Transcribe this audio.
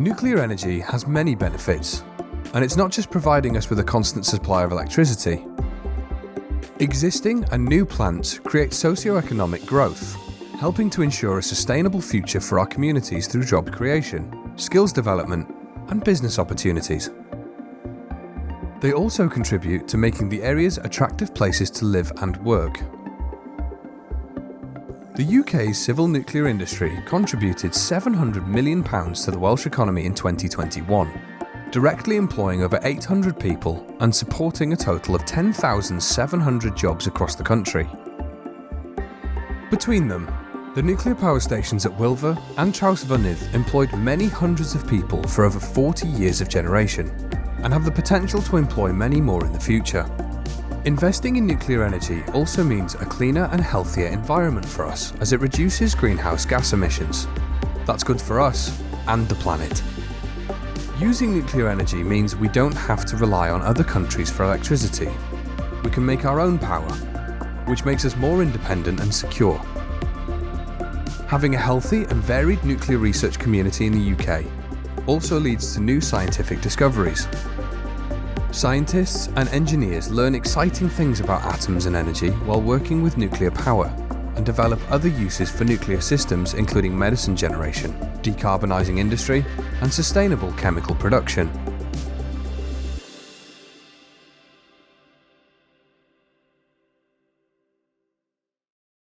Nuclear energy has many benefits, and it's not just providing us with a constant supply of electricity. Existing and new plants create socio-economic growth, helping to ensure a sustainable future for our communities through job creation, skills development, and business opportunities. They also contribute to making the areas attractive places to live and work. The UK's civil nuclear industry contributed £700 million to the Welsh economy in 2021, directly employing over 800 people and supporting a total of 10,700 jobs across the country. Between them, the nuclear power stations at Wilver and Trawsfynydd employed many hundreds of people for over 40 years of generation, and have the potential to employ many more in the future. Investing in nuclear energy also means a cleaner and healthier environment for us, as it reduces greenhouse gas emissions. That's good for us and the planet. Using nuclear energy means we don't have to rely on other countries for electricity. We can make our own power, which makes us more independent and secure. Having a healthy and varied nuclear research community in the UK also leads to new scientific discoveries. Scientists and engineers learn exciting things about atoms and energy while working with nuclear power, and develop other uses for nuclear systems, including medicine generation, decarbonising industry, and sustainable chemical production.